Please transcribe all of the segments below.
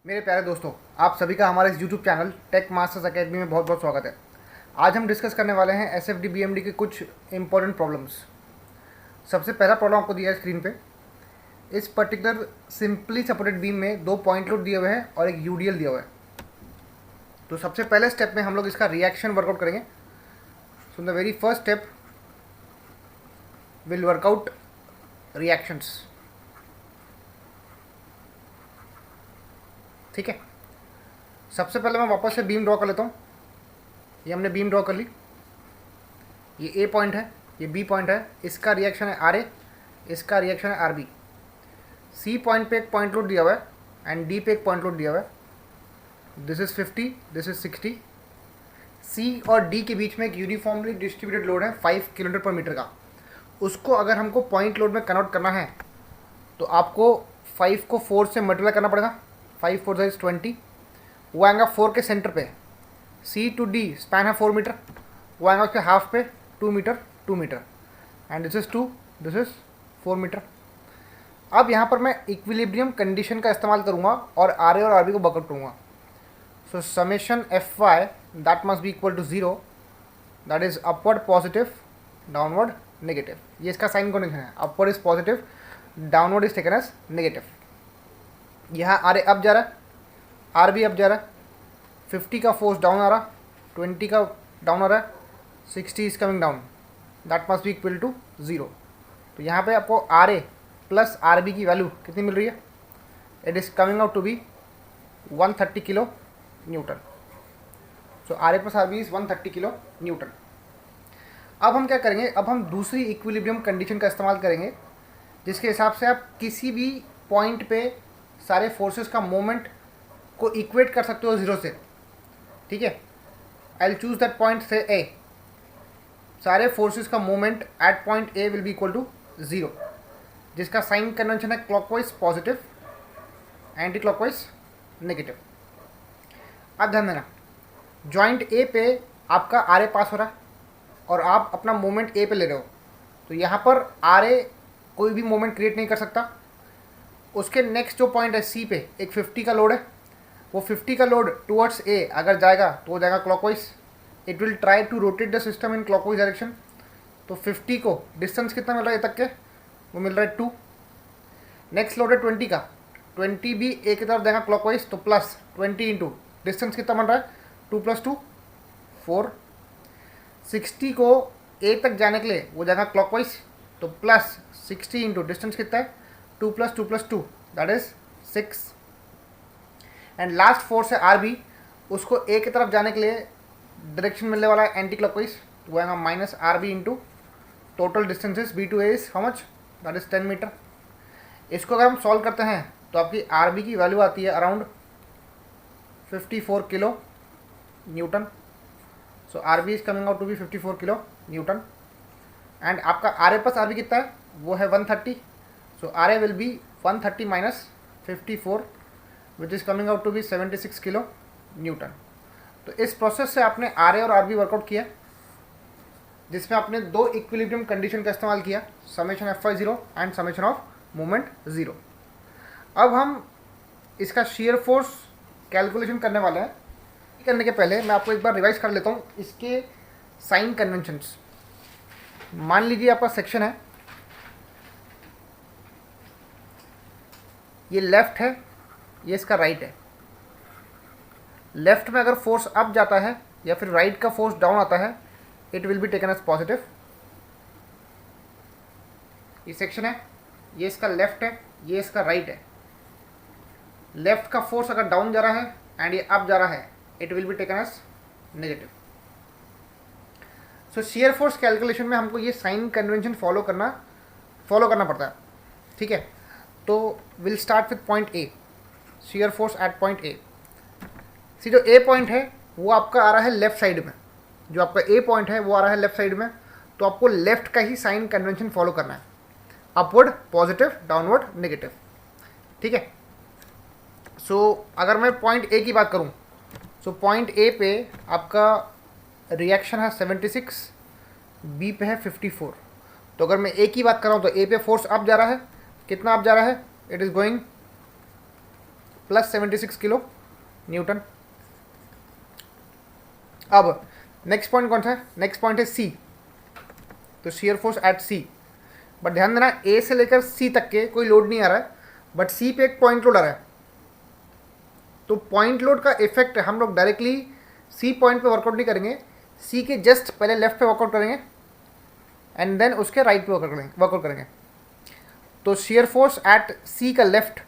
मेरे प्यारे दोस्तों, आप सभी का हमारे इस YouTube channel Tech Masters Academy में बहुत बहुत स्वागत है। आज हम डिस्कस करने वाले हैं एसएफडी बीएमडी के कुछ इंपॉर्टेंट प्रॉब्लम्स। सबसे पहला प्रॉब्लम आपको दिया है स्क्रीन पे। इस पर्टिकुलर सिंपली सपोर्टेड बीम में 2 पॉइंट लोड दिए हुए हैं और एक यूडीएल दिया हुआ है। तो सबसे पहले स्टेप में हम लोग इसका रिएक्शन वर्कआउट करेंगे। So the very first step will work out reactions. ठीक है, सबसे पहले मैं वापस से बीम ड्रॉ कर लेता हूँ। ये हमने बीम ड्रॉ कर ली। ये ए पॉइंट है, ये बी पॉइंट है, इसका रिएक्शन है आर ए, इसका रिएक्शन है आर बी। सी पॉइंट पे एक पॉइंट लोड दिया हुआ है एंड डी पे एक पॉइंट लोड दिया हुआ है। This is 50, this is 60। सी और डी के बीच में एक यूनिफॉर्मली डिस्ट्रीब्यूटेड लोड है 5 किलोमीटर पर मीटर का। उसको अगर हमको पॉइंट लोड में कन्वर्ट करना है तो आपको 5 को 4 से मल्टीप्लाई करना पड़ेगा। 5 4 इज 20। वो आएगा 4 के सेंटर पे। सी टू डी स्पैन है 4 मीटर, वो आएगा उसके हाफ पे 2 metre 2 metre and this is 2, this is 4 metre. अब यहाँ पर मैं इक्विलिब्रियम कंडीशन का इस्तेमाल करूँगा और आर ए और आर बी को वर्कआउट करूँगा। So summation F Y that must be equal to 0, that is upward positive, downward negative. ये इसका साइन कॉन्वेंशन है। Upward is positive, downward is taken as negative. यहाँ आर ए अप जा रहा है, R be up जा रहा है। 50 का फोर्स डाउन आ रहा, 20 का डाउन आ रहा है, 60 is coming down, that must be equal to 0। तो यहाँ पे आपको R A plus R B की वैल्यू कितनी मिल रही है? It is coming out to be 130 kilo newton. So R A plus R B is 130 kilo newton. अब हम क्या करेंगे? अब हम दूसरी इक्विलिब्रियम कंडीशन का इस्तेमाल करेंगे, जिसके हिसाब से आप किसी भी पॉइंट पे सारे फोर्सेस का मोमेंट को इक्वेट कर सकते हो 0 से। ठीक है, I will choose that point से ए। सारे फोर्सेस का moment at point A will be equal to 0, जिसका साइन कन्वेंशन है clockwise positive, anti clockwise negative. अब ध्यान देना, जॉइंट ए पे आपका आर ए पास हो रहा है और आप अपना मोमेंट ए पे ले रहे हो। तो यहाँ पर आर ए कोई भी मोमेंट क्रिएट नहीं कर सकता। उसके नेक्स्ट जो पॉइंट है सी पे एक 50 का लोड है। वो 50 का लोड टुवर्ड्स ए अगर जाएगा तो वो जाएगा clockwise. It will try to rotate the system in clockwise direction. तो 50 को डिस्टेंस कितना मिल रहा है ए तक के? वो मिल रहा है 2। नेक्स्ट लोड है 20 का, 20 भी ए की तरफ जाएगा क्लॉकवाइज, तो प्लस 20 इंटू डिस्टेंस कितना बन रहा है? 2 + 2 4। 60 को ए तक जाने के लिए वो जाएगा क्लॉकवाइज, तो प्लस 60 इंटू डिस्टेंस कितना है? 2 + 2 + 2 that is 6। And last force है आर बी, उसको ए की तरफ जाने के लिए डायरेक्शन मिलने वाला है एंटी क्लॉकवाइज, तो वो आएगा minus R B into total distances B to A is how much? That is 10 metre. इसको अगर हम सॉल्व करते हैं तो आपकी आर बी की वैल्यू आती है around 54 kilo newton. So R B is coming out to be 54 kilo newton. And आपका R A plus R B कितना है? वो है 130। So R A will be 130 minus 54 which is coming out to be 76 kilo newton. तो इस process से आपने R A और आर बी वर्कआउट किया, जिसमें आपने 2 इक्विलिब्रियम कंडीशन का इस्तेमाल किया, summation F Y 0 and summation of moment 0। अब हम इसका शेयर फोर्स कैलकुलेशन करने वाले हैं। करने के पहले मैं आपको एक बार रिवाइज कर लेता हूँ इसके साइन कन्वेंशंस। मान लीजिए आपका सेक्शन है, ये लेफ्ट है, ये इसका राइट है। लेफ्ट में अगर फोर्स अप जाता है या फिर राइट का फोर्स डाउन आता है, it will be taken as positive. ये सेक्शन है, ये इसका लेफ्ट है, ये इसका राइट है। लेफ्ट का फोर्स अगर डाउन जा रहा है एंड ये अप जा रहा है, it will be taken as negative. So shear force calculation में हमको ये साइन कन्वेंशन फॉलो करना पड़ता है। ठीक है, तो will start with point A, shear force at point A. See जो ए पॉइंट है वो आपका आ रहा है लेफ्ट साइड में, जो आपका ए पॉइंट है वो आ रहा है लेफ्ट साइड में, तो आपको लेफ्ट का ही साइन कन्वेंशन फॉलो करना है, अपवर्ड पॉजिटिव, डाउनवर्ड नेगेटिव। ठीक है, सो अगर मैं पॉइंट ए की बात करूं, सो पॉइंट ए पे आपका रिएक्शन है 76, बी पे है 54। तो अगर मैं ए की बात कर रहा हूँ तो ए पे फोर्स अप जा रहा है, कितना अप जा रहा है? It is going plus 76 kilo newton. अब नेक्स्ट पॉइंट कौन सा है? नेक्स्ट पॉइंट है सी। तो shear force at C, but ध्यान देना ए से लेकर सी तक के कोई लोड नहीं आ रहा है, बट सी पे एक पॉइंट लोड आ रहा है। तो पॉइंट लोड का इफेक्ट हम लोग डायरेक्टली सी पॉइंट पे वर्कआउट नहीं करेंगे, सी के जस्ट पहले लेफ्ट पे वर्कआउट करेंगे एंड देन उसके राइट पे वर्कआउट करेंगे। तो शियर फोर्स एट सी का लेफ्ट,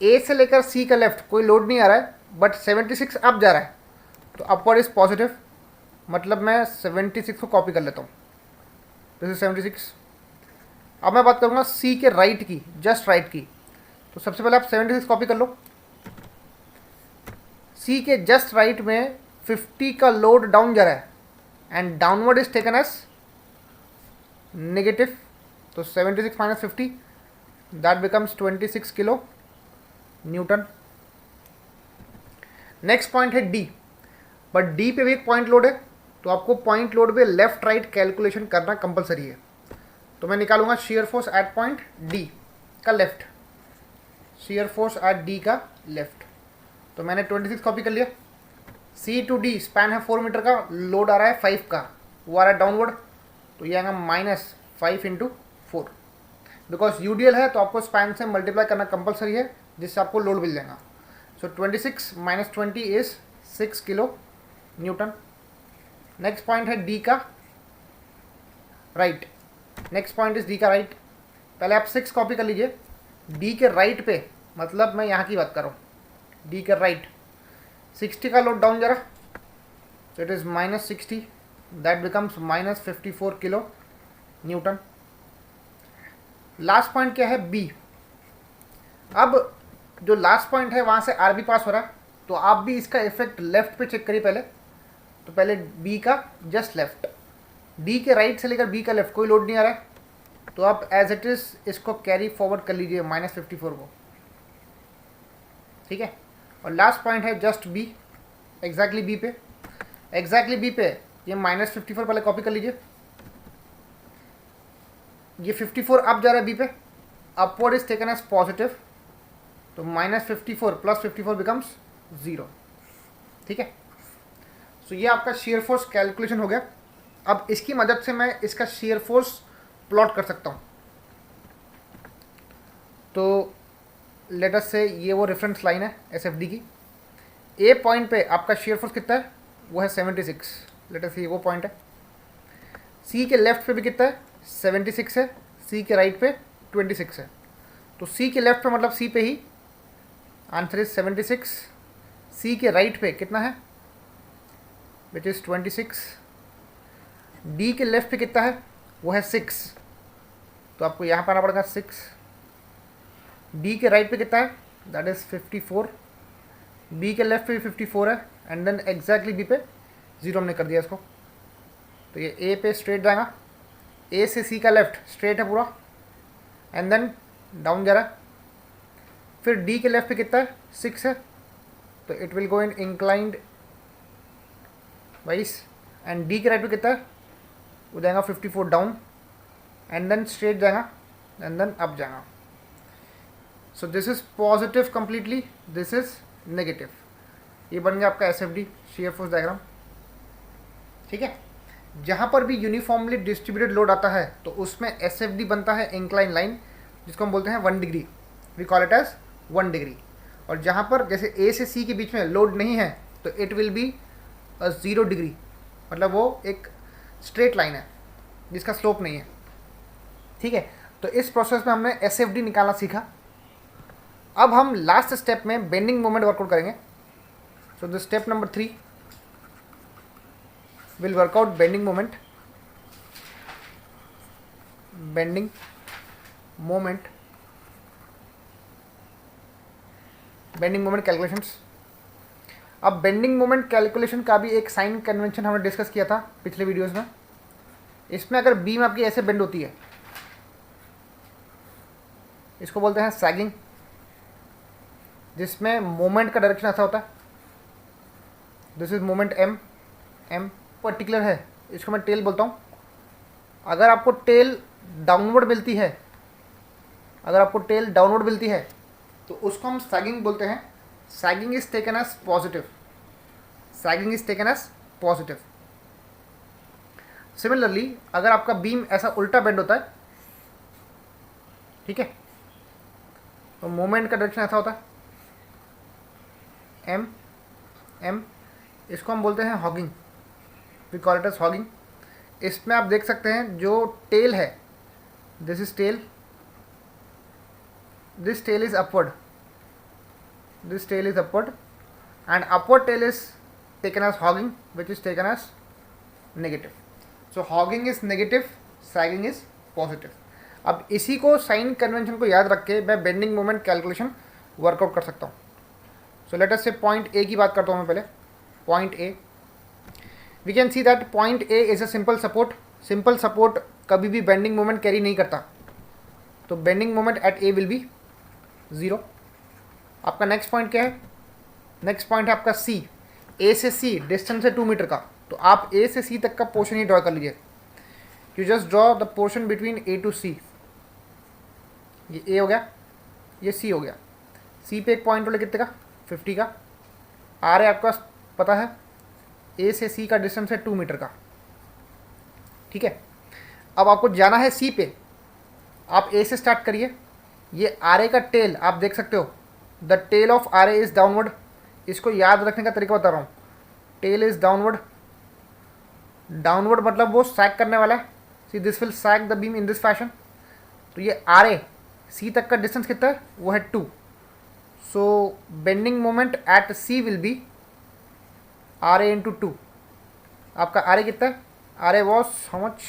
ए से लेकर सी का लेफ्ट कोई लोड नहीं आ रहा है, बट 76 अप जा रहा है, तो अपवर्ड इज पॉजिटिव, मतलब मैं 76 को कॉपी कर लेता हूँ। This is 76। अब मैं बात करूँगा सी के राइट की, जस्ट राइट की। तो सबसे पहले आप 76 कॉपी कर लो। सी के जस्ट राइट में 50 का लोड डाउन जा रहा है and downward is taken as negative. तो 76 minus 50 that becomes 26 kilo newton. Next point है डी, बट डी पे भी एक पॉइंट लोड है, तो आपको पॉइंट लोड पे लेफ्ट राइट कैलकुलेशन करना कंपलसरी है। तो मैं निकालूंगा shear force at point D का left, shear force at D का लेफ्ट। तो मैंने 26 कॉपी कर लिया। सी टू डी स्पैन है 4 मीटर का, लोड आ रहा है 5 का, वो आ रहा है डाउनवर्ड, तो ये आएगा -5 × 4। बिकॉज यूडीएल है तो आपको स्पैन से मल्टीप्लाई करना कंपलसरी है, जिससे आपको लोड मिल जाएगा। सो 26 - 20 is 6 kilo newton. Next point है डी का right, next point is D का राइट। पहले आप 6 कॉपी कर लीजिए। डी के राइट पे, मतलब मैं यहाँ की बात कर रहा हूँ, डी के राइट 60 का लोड डाउन जा रहा, so it is -60, that becomes -54 kilo Newton. Last point क्या है? बी। अब जो लास्ट पॉइंट है वहाँ से आर बी पास हो रहा है, तो आप भी इसका इफेक्ट लेफ्ट पे चेक करिए पहले। तो पहले बी का जस्ट लेफ्ट, डी के राइट से लेकर बी का लेफ्ट कोई लोड नहीं आ रहा है, तो आप एज इट इज़ इसको कैरी फॉरवर्ड कर लीजिए -54 को, ठीक है। और लास्ट पॉइंट है जस्ट बी, एग्जैक्टली बी पे, एग्जैक्टली बी पे ये -54 पहले कॉपी कर लीजिए। ये 54 अप जा रहा है बी पे, upward is taken as positive, तो -54 + 54 बिकम्स 0, ठीक है। सो ये आपका शेयर फोर्स कैलकुलेशन हो गया। अब इसकी मदद से मैं इसका शेयर फोर्स प्लॉट कर सकता हूँ। तो लेट अस से ये वो रेफरेंस लाइन है एसएफडी की। ए पॉइंट पे आपका शेयर फोर्स कितना है? वो है 76। लेट अस से ये वो पॉइंट है। सी के लेफ्ट पे भी कितना है? 76 है। सी के राइट पे 26 है। तो सी के लेफ्ट पे मतलब सी पे ही, आंसर इज 76। सी के राइट पे कितना है? Which is 26। डी के लेफ्ट पे कितना है? वो है 6, तो आपको यहाँ पर आना पड़ेगा 6। डी के राइट पे कितना है? That is 54। बी के लेफ्ट पे भी 54 है, एंड देन एग्जैक्टली बी पे 0 हमने कर दिया इसको। तो ये ए पे स्ट्रेट जाएगा, ए से सी का लेफ्ट स्ट्रेट है पूरा, एंड देन डाउन जा रहा है। फिर डी के लेफ्ट पे कितना है? 6 है, तो it will go in inclined vice. And D के राइट पे कितना है? वो जाएगा 54 डाउन, एंड देन स्ट्रेट जाएगा, एंड देन अप जाएगा। So this is positive completely, this is negative. ये बन गया आपका एसएफडी शेयर फोर्स डायग्राम, ठीक है। जहाँ पर भी यूनिफॉर्मली डिस्ट्रीब्यूटेड लोड आता है तो उसमें एसएफडी बनता है इंक्लाइन लाइन, जिसको हम बोलते हैं 1 degree, we call it as 1 degree. और जहाँ पर जैसे ए से सी के बीच में लोड नहीं है तो इट विल बी 0 डिग्री, मतलब वो एक स्ट्रेट लाइन है जिसका स्लोप नहीं है, ठीक है। तो इस प्रोसेस में हमने एसएफडी निकालना सीखा। अब हम लास्ट स्टेप में बेंडिंग मोमेंट वर्कआउट करेंगे। So the step number 3 will work out bending moment, bending moment, bending moment calculations. अब बेंडिंग मोमेंट कैलकुलेशन का भी एक साइन कन्वेंशन हमने डिस्कस किया था पिछले वीडियोस में। इसमें अगर बीम आपकी ऐसे बेंड होती है, इसको बोलते हैं सैगिंग, जिसमें मोमेंट का डायरेक्शन ऐसा होता है। This is moment M, M particular है, इसको मैं टेल बोलता हूँ। अगर आपको टेल डाउनवर्ड मिलती है, अगर आपको टेल डाउनवर्ड मिलती है तो उसको हम सैगिंग बोलते हैं। Sagging is taken as positive, sagging is taken as positive. Similarly अगर आपका बीम ऐसा उल्टा बेंड होता है, ठीक है, तो मोमेंट का डायरेक्शन ऐसा होता है एम एम, इसको हम बोलते हैं hogging, we call it as hogging. इसमें आप देख सकते हैं जो टेल है, this is tail, this tail is upward, this tail is upward, and upward tail is taken as hogging, which is taken as negative. So hogging is negative, sagging is positive. अब इसी को sign convention को याद रख के मैं bending moment calculation workout कर सकता हूँ। सो लेट अस से पॉइंट ए की बात करता हूँ मैं पहले। Point A, we can see that point A is a simple support. Simple support कभी भी बेंडिंग मोमेंट कैरी नहीं करता, तो bending moment at A will be 0। आपका नेक्स्ट पॉइंट क्या है? नेक्स्ट पॉइंट है आपका सी। ए से सी डिस्टेंस है 2 मीटर का, तो आप ए से सी तक का पोर्शन ही ड्रॉ कर लीजिए। You just draw the portion between A to C. ये ए हो गया, ये सी हो गया। सी पे एक पॉइंट वाले कितने का? 50 का। आर है आपका पता है, ए से सी का डिस्टेंस है 2 मीटर का, ठीक है। अब आपको जाना है सी पे, आप ए से स्टार्ट करिए। ये आर ए का टेल आप देख सकते हो, the tail of R A is downward. इसको याद रखने का तरीका बता रहा हूँ, टेल इज डाउनवर्ड। डाउनवर्ड मतलब वो सैग करने वाला है। See this will sag the beam in this fashion. तो ये आर ए सी तक का डिस्टेंस कितना है? वो है 2। So bending moment at C will be R A into 2। आपका आर ए कितना है? R A was how much?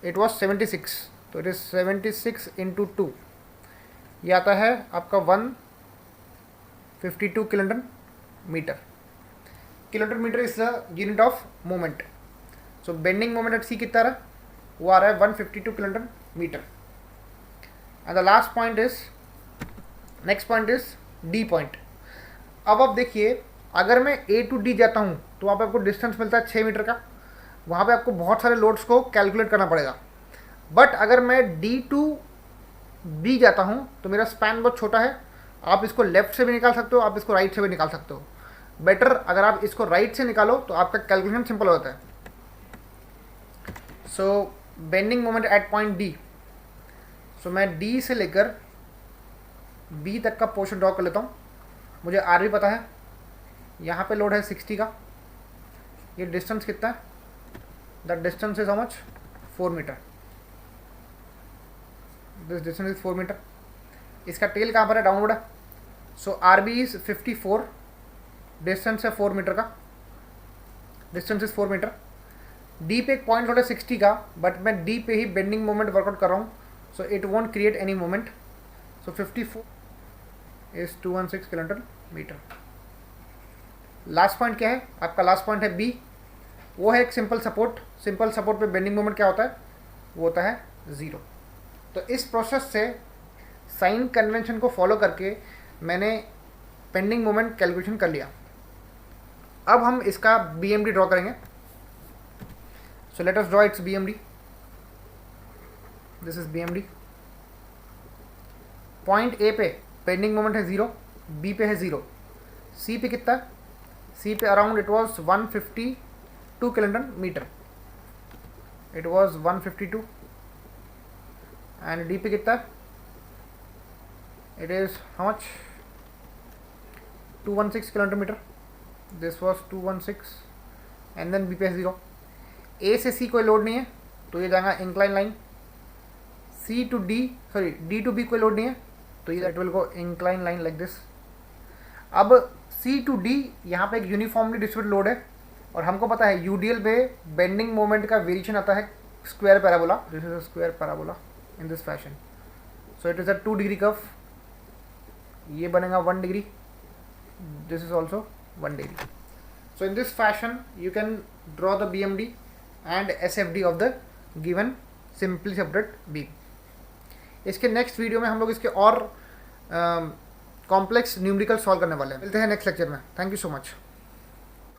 It was 76, तो इट इज 76 इंटू 2। ये आता है आपका 152 kilonewton metre. Kilometre metre is the unit of moment. So bending moment at C कितना रहा? वो आ रहा है 152 kilonewton metre. And the last point is, next point is D point. अब आप देखिए, अगर मैं ए टू डी जाता हूँ तो वहाँ पे आपको डिस्टेंस मिलता है 6 मीटर का। वहाँ पे आपको बहुत सारे लोड्स को कैलकुलेट करना पड़ेगा। बट अगर मैं डी टू बी जाता हूँ तो मेरा स्पैन बहुत छोटा है। आप इसको लेफ्ट से भी निकाल सकते हो, आप इसको राइट से भी निकाल सकते हो। बेटर अगर आप इसको राइट से निकालो तो आपका कैलकुलेशन सिंपल होता है। So bending moment at point D, so मैं डी से लेकर बी तक का पोर्शन ड्रॉ कर लेता हूँ। मुझे आर भी पता है, यहाँ पे लोड है 60 का। ये डिस्टेंस कितना है? The distance is how much? 4 metre. This distance is 4 metre. इसका टेल कहाँ पर है? डाउनवर्ड है। So R B is 54, distance है 4 मीटर का, डिस्टेंस इज 4 मीटर। डी पे एक पॉइंट लोड है 60 का, बट मैं डी पे ही बेंडिंग मोमेंट वर्कआउट कर रहा हूँ, so it won't create any moment. So 54 is 216 kilometre metre. Last point क्या है आपका? लास्ट पॉइंट है बी। वो है एक सिंपल सपोर्ट। सिंपल सपोर्ट पे बेंडिंग मोमेंट क्या होता है? वो होता है 0। तो इस प्रोसेस से साइन कन्वेंशन को फॉलो करके मैंने बेंडिंग मोमेंट कैलकुलेशन कर लिया। अब हम इसका BMD ड्रॉ करेंगे। So let us draw it's BMD। This is BMD। Point A पे बेंडिंग मोमेंट है 0, बी पे है 0, सी पे कितना है? सी पे around it was 152 kilonewton metre. It was 152। And D पे कितना है? It is how much? 216 kilometre metre. This was 216 and then B पे 0। ए से सी कोई लोड नहीं है, तो ये जाएगा incline line. C to D, sorry D to B कोई लोड नहीं है, तो ये that will go incline line like this. अब सी टू डी यहाँ पे एक यूनिफॉर्मली डिस्ट्रीब्यूटेड लोड है, और हमको पता है यूडीएल पे बेंडिंग मोमेंट का वेरिएशन आता है square parabola. This is a square parabola in this fashion. So it is a 2 degree curve. ये बनेगा 1 degree, this is also 1 degree. So in this fashion you can draw the BMD and SFD of the given simply separate beam. इसके next video में हम लोग इसके और complex numerical solve करने वाले हैं। मिलते हैं नेक्स्ट लेक्चर में। Thank you so much.